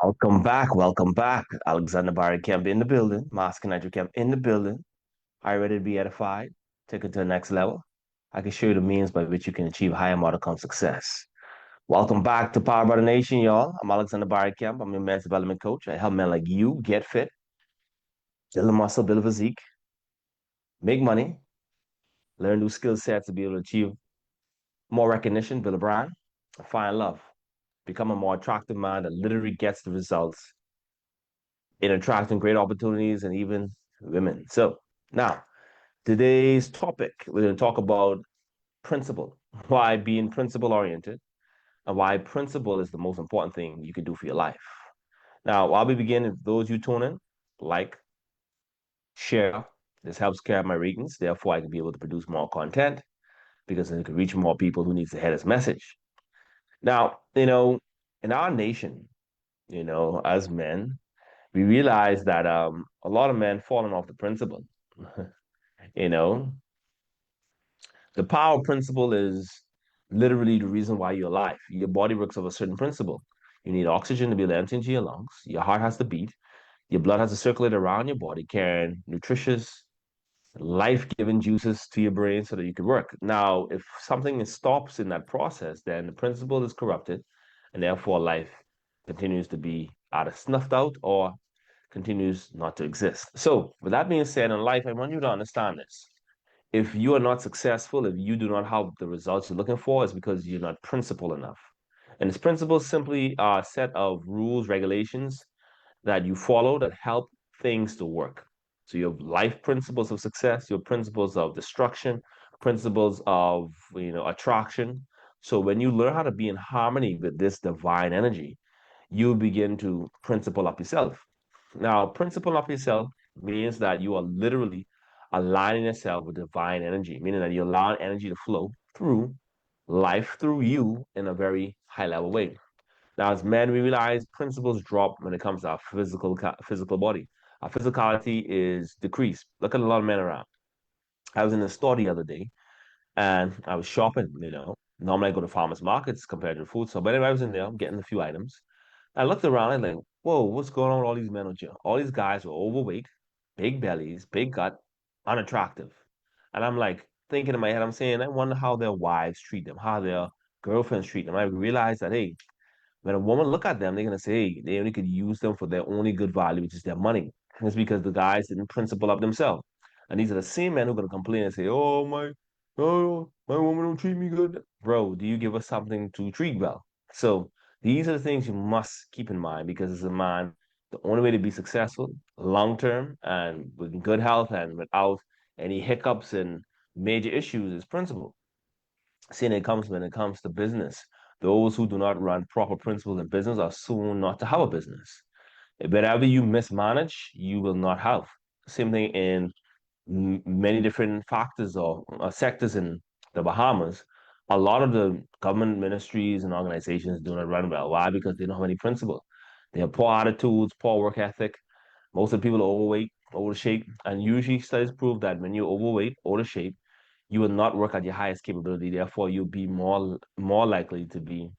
Welcome back. Welcome back. Alexander Barry Kemp in the building. Master Niger Kemp in the building. Are you ready to be edified? Take it to the next level. I can show you the means by which you can achieve higher modicum success. Welcome back to Power by the Nation, y'all. I'm Alexander Barry Kemp. I'm your men's development coach. I help men like you get fit, build a muscle, build a physique, make money, learn new skill sets to be able to achieve more recognition, build a brand, and find love. Become a more attractive man that literally gets the results in attracting great opportunities and even women. So now, today's topic, we're going to talk about principle, why being principle oriented, and why principle is the most important thing you can do for your life. Now, while we begin, if those you tune in, like, share, this helps carry my ratings. Therefore, I can be able to produce more content because I can reach more people who needs to hear this message. Now, in our nation, as men, we realize that a lot of men falling off the principle. you know, The power principle is literally the reason why you're alive. Your body works off a certain principle. You need oxygen to be able to enter into your lungs. Your heart has to beat. Your blood has to circulate around your body, carrying nutritious, life-giving juices to your brain so that you can work. Now, if something stops in that process, then the principle is corrupted, and therefore life continues to be either snuffed out or continues not to exist. So, with that being said, in life, I want you to understand this. If you are not successful, if you do not have the results you're looking for, it's because you're not principled enough. And this principle is simply a set of rules, regulations that you follow that help things to work. So you have life principles of success, your principles of destruction, principles of attraction. So when you learn how to be in harmony with this divine energy, you begin to principle up yourself. Now, principle up yourself means that you are literally aligning yourself with divine energy, meaning that you allow energy to flow through life through you in a very high level way. Now, as men, we realize principles drop when it comes to our physical body. Our physicality is decreased. Look at a lot of men around. I was in the store the other day and I was shopping, Normally I go to farmers markets compared to the food store. But anyway, I was in there, I'm getting a few items. I looked around and like, whoa, what's going on with all these men on here? All these guys were overweight, big bellies, big gut, unattractive. And I'm like thinking in my head, I'm saying, I wonder how their wives treat them, how their girlfriends treat them. I realized that, hey, when a woman look at them, they're gonna say, hey, they only could use them for their only good value, which is their money. And it's because the guys didn't principle up themselves. And these are the same men who are gonna complain and say, my woman don't treat me good. Bro, do you give us something to treat well? So these are the things you must keep in mind because as a man, the only way to be successful long term and with good health and without any hiccups and major issues is principle. Seeing it comes when it comes to business. Those who do not run proper principles in business are soon not to have a business. Wherever you mismanage, you will not have. Same thing in many different factors or sectors in the Bahamas. A lot of the government ministries and organizations do not run well. Why? Because they don't have any principle. They have poor attitudes, poor work ethic. Most of the people are overweight, over shape, and usually studies prove that when you're overweight, out shape, you will not work at your highest capability. Therefore, you'll be more likely to be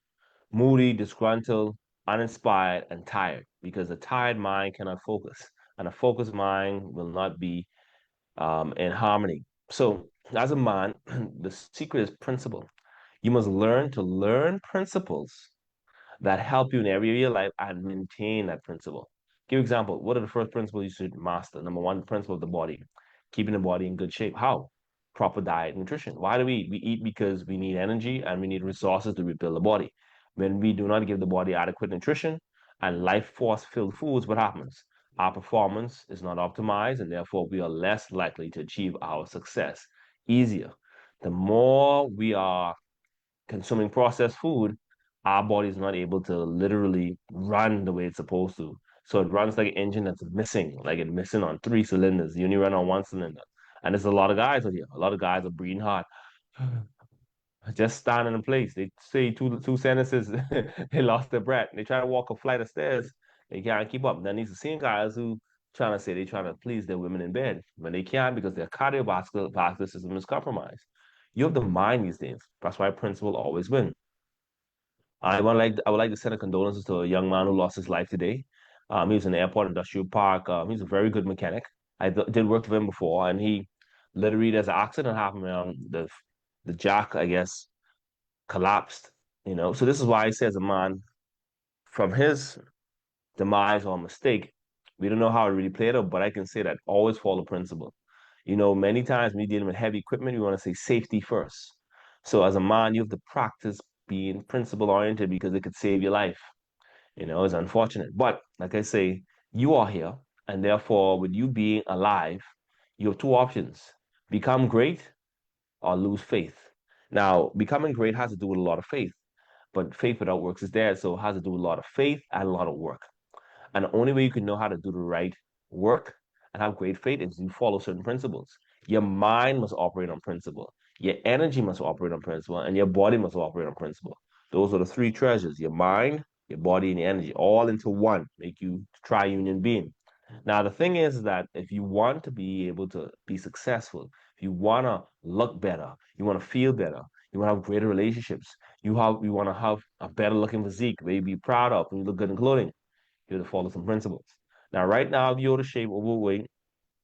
moody, disgruntled, uninspired, and tired because a tired mind cannot focus, and a focused mind will not be in harmony. So, as a man, the secret is principle. You must learn to learn principles that help you in every area of your life and maintain that principle. Give example. What are the first principles you should master? Number one, principle of the body, keeping the body in good shape. How? Proper diet, nutrition. Why do we eat? We eat because we need energy and we need resources to rebuild the body. When we do not give the body adequate nutrition and life force filled foods, what happens? Our performance is not optimized, and therefore we are less likely to achieve our success easier. The more we are consuming processed food, our body is not able to literally run the way it's supposed to. So it runs like an engine that's missing, like it's missing on three cylinders. You only run on one cylinder. And there's a lot of guys out here. A lot of guys are breathing hard, just standing in place. They say two sentences, they lost their breath. They try to walk a flight of stairs, they can't keep up. Then these are the same guys who trying to say they're trying to please their women in bed when they can't because their cardiovascular system is compromised. You have the mind these days. That's why principle always win. I would like to send a condolences to a young man who lost his life today. He was in the airport industrial park. He's a very good mechanic. Did work with him before, and he literally there's an accident happened. The jack, I guess, collapsed. So this is why I say as a man, from his demise or mistake, we don't know how it really played out, but I can say that always follow principle. Many times when you're dealing with heavy equipment, we want to say safety first. So as a man, you have to practice being principle oriented because it could save your life. It's unfortunate. But like I say, you are here, and therefore, with you being alive, you have two options: become great or lose faith. Now, becoming great has to do with a lot of faith, but faith without works is dead. So it has to do with a lot of faith and a lot of work. And the only way you can know how to do the right work and have great faith is you follow certain principles. Your mind must operate on principle. Your energy must operate on principle, and your body must operate on principle. Those are the three treasures: your mind, your body, and your energy, all into one, make you tri-union being. Now, the thing is that if you want to be able to be successful, if you want to look better, you want to feel better, you want to have greater relationships, you want to have a better looking physique where you be proud of and you look good in clothing, you have to follow some principles. Now, right now, if you're out of shape, overweight,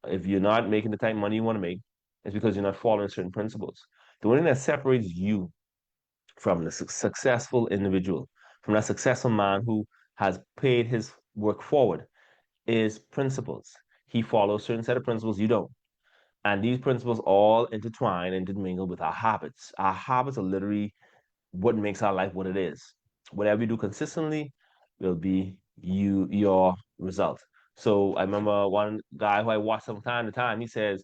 if you're not making the type of money you want to make, it's because you're not following certain principles. The only thing that separates you from the successful individual, from that successful man who has paid his work forward, is principles. He follows certain set of principles you don't. And these principles all intertwine and intermingle with our habits. Our habits are literally what makes our life what it is. Whatever you do consistently will be your result. So I remember one guy who I watched from time to time, he says,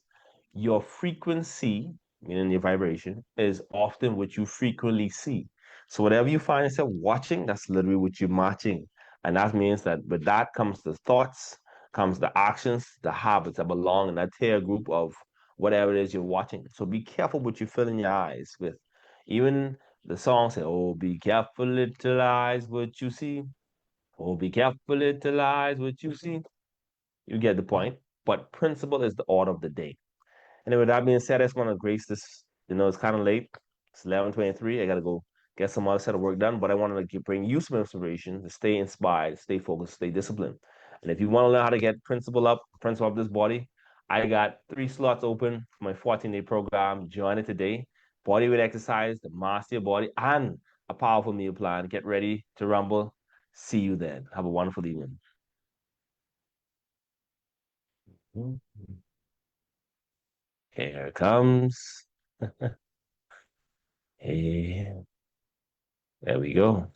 your frequency, meaning your vibration, is often what you frequently see. So whatever you find yourself watching, that's literally what you're matching. And that means that with that comes the thoughts, comes the actions, the habits that belong in that tier group of whatever it is you're watching. So be careful what you fill in your eyes with. Even the song said, "Oh, be careful, little eyes, what you see. Oh, be careful, little eyes, what you see." You get the point. But principle is the order of the day. And with that being said, I just want to grace this. It's kind of late. It's 11:23. I gotta go get some other set of work done. But I wanted to bring you some inspiration to stay inspired, stay focused, stay disciplined. And if you want to learn how to get principle of this body, I got 3 slots open for my 14-day program. Join it today. Body weight exercise, the master your body, and a powerful meal plan. Get ready to rumble. See you then. Have a wonderful evening. Here it comes. Hey, there we go.